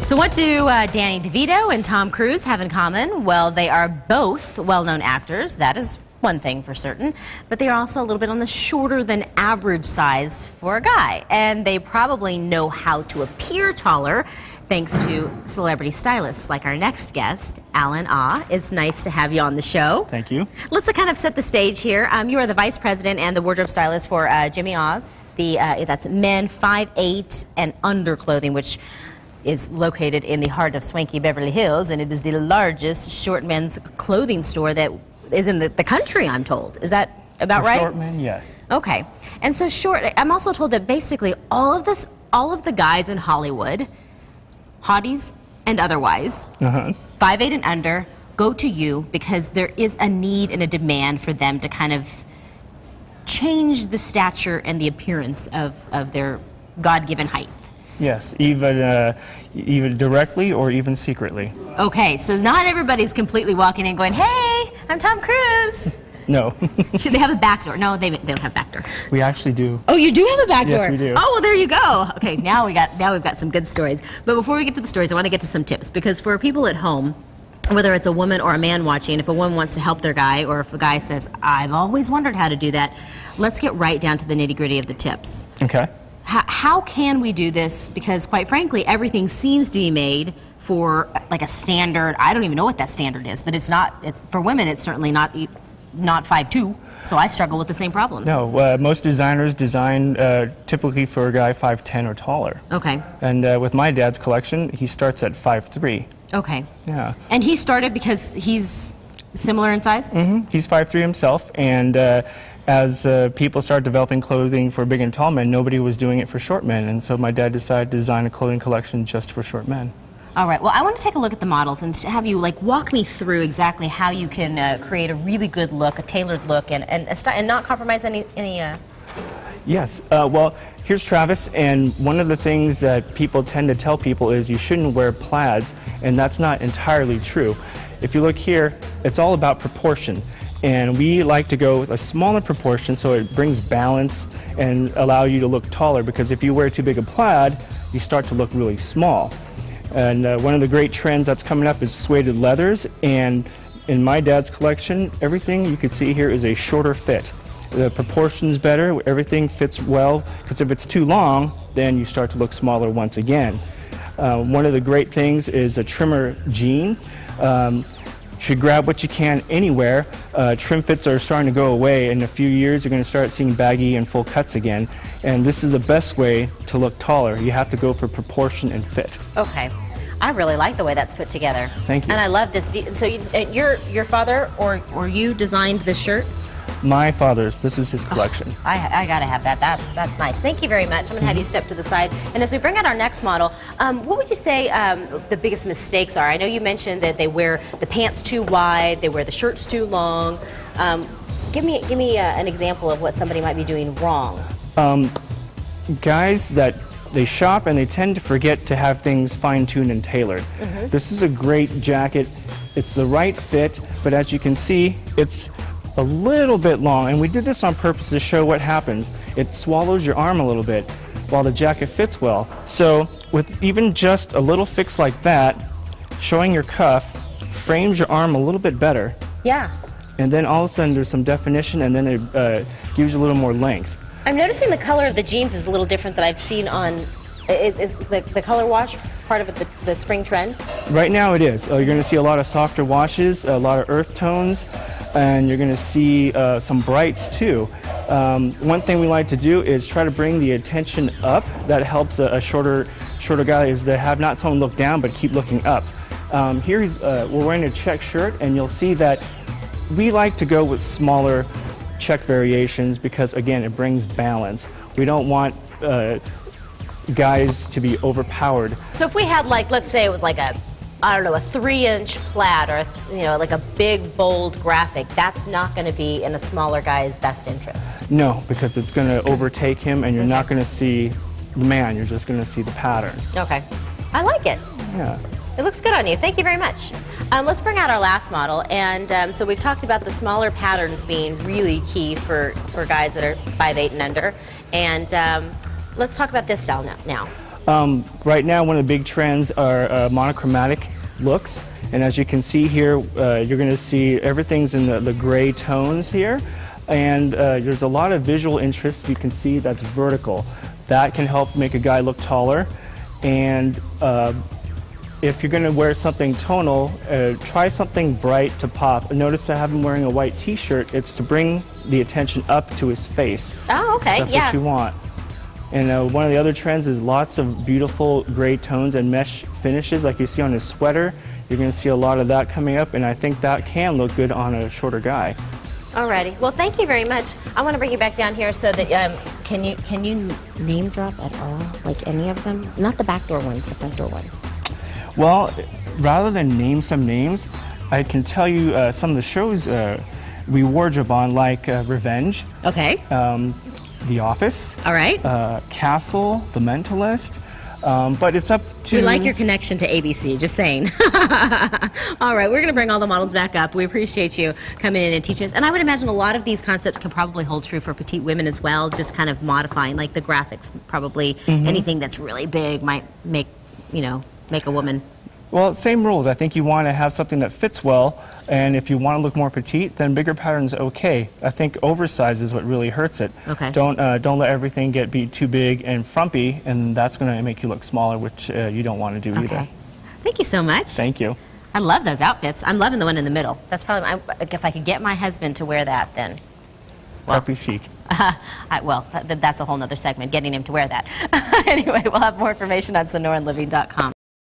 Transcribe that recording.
So what do Danny DeVito and Tom Cruise have in common? Well, they are both well-known actors. That is one thing for certain. But they are also a little bit on the shorter than average size for a guy. And they probably know how to appear taller thanks to celebrity stylists like our next guest, Alan Ah. It's nice to have you on the show. Thank you. Let's kind of set the stage here. You are the vice president and the wardrobe stylist for Jimmy Oz. That's men 5'8" and under clothing, which is located in the heart of swanky Beverly Hills, and it is the largest short men's clothing store that is in the country, I'm told. Is that about right? Short men, yes. Okay. And so I'm also told that basically all of the guys in Hollywood, hotties and otherwise, 5'8" and under, go to you because there is a need and a demand for them to kind of change the stature and the appearance of their God-given height. Yes, even directly or even secretly. Okay, so not everybody's completely walking in going, "Hey, I'm Tom Cruise." No. Should they have a back door? No, they don't have back door. We actually do. Oh, you do have a back door? Yes, we do. Oh, well, there you go. Okay, now we've got some good stories. But before we get to the stories, I want to get to some tips, because for people at home, whether it's a woman or a man watching, if a woman wants to help their guy, or if a guy says, "I've always wondered how to do that," let's get right down to the nitty-gritty of the tips. Okay. How can we do this? Because quite frankly, everything seems to be made for like a standard. I don't even know what that standard is, but it's not. For women, it's certainly not 5'2". So I struggle with the same problems. No, most designers design typically for a guy 5'10" or taller. Okay. And with my dad's collection, he starts at 5'3". Okay. Yeah. And he started because he's similar in size? Mm-hmm. He's 5'3" himself, and as people started developing clothing for big and tall men, nobody was doing it for short men, and so my dad decided to design a clothing collection just for short men. All right. Well, I want to take a look at the models and have you walk me through exactly how you can create a really good look, a tailored look, and not compromise any. Yes. Well, here's Travis, and one of the things that people tend to tell people is you shouldn't wear plaids, and that's not entirely true. If you look here, it's all about proportion. And we like to go with a smaller proportion so it brings balance and allow you to look taller, because if you wear too big a plaid, you start to look really small. And one of the great trends that's coming up is suede leathers, and in my dad's collection, everything you can see here is a shorter fit. The proportion's better, everything fits well, because if it's too long, then you start to look smaller once again. One of the great things is a trimmer jean. Should grab what you can anywhere. Trim fits are starting to go away. In a few years, you're going to start seeing baggy and full cuts again. And this is the best way to look taller. You have to go for proportion and fit. Okay. I really like the way that's put together. Thank you. And I love this. So your father or you designed this shirt? My father's. This is his collection. Oh, I gotta have that. That's nice. Thank you very much. I'm gonna have you step to the side. And as we bring out our next model, what would you say the biggest mistakes are? I know you mentioned that they wear the pants too wide, they wear the shirts too long. Give me an example of what somebody might be doing wrong. Guys that they shop and they tend to forget to have things fine-tuned and tailored. This is a great jacket. It's the right fit, but as you can see, it's a little bit long, and we did this on purpose to show what happens. It swallows your arm a little bit while the jacket fits well. So with even just a little fix like that, showing your cuff frames your arm a little bit better. Yeah. And then all of a sudden there's some definition, and then it gives you a little more length. I'm noticing the color of the jeans is a little different that I've seen on, is the color wash part of it the spring trend? Right now it is. You're going to see a lot of softer washes, a lot of earth tones, and you're going to see some brights too. One thing we like to do is try to bring the attention up. That helps a shorter guy, is to have not someone look down but keep looking up. Here we're wearing a check shirt, and you'll see that we like to go with smaller check variations because, again, it brings balance. We don't want guys to be overpowered. So if we had, let's say it was like a 3-inch plaid, or like a big bold graphic, that's not going to be in a smaller guy's best interest. No, because it's going to overtake him, and you're not going to see the man, you're just going to see the pattern. Okay. I like it. Yeah. It looks good on you. Thank you very much. Let's bring out our last model. And so we've talked about the smaller patterns being really key for guys that are 5'8" and under. And let's talk about this style now. Right now, one of the big trends are monochromatic looks. And as you can see here, you're going to see everything's in the gray tones here. And there's a lot of visual interest. You can see that's vertical. That can help make a guy look taller. And if you're going to wear something tonal, try something bright to pop. Notice I have him wearing a white t-shirt. It's to bring the attention up to his face. Oh, okay, That's yeah. what you want. And one of the other trends is lots of beautiful gray tones and mesh finishes like you see on his sweater. You're going to see a lot of that coming up, and I think that can look good on a shorter guy. Alrighty. Well, thank you very much. I want to bring you back down here so that can you name drop at all, like any of them? Not the back door ones, the front door ones. Well, rather than name some names, I can tell you some of the shows we wardrobe on, like Revenge. Okay. The Office. All right. Castle, The Mentalist. But it's up to... We like your connection to ABC, just saying. All right, we're going to bring all the models back up. We appreciate you coming in and teaching us. And I would imagine a lot of these concepts can probably hold true for petite women as well, just kind of modifying, like the graphics, probably anything that's really big might make, make a woman. Well, same rules. I think you want to have something that fits well, and if you want to look more petite, then bigger pattern's okay. I think oversize is what really hurts it. Okay. Don't let everything be too big and frumpy, and that's going to make you look smaller, which you don't want to do either. Thank you so much. Thank you. I love those outfits. I'm loving the one in the middle. That's probably if I could get my husband to wear that, then. Well, Preppy chic. That's a whole nother segment, getting him to wear that. Anyway, we'll have more information on SonoraandLiving.com.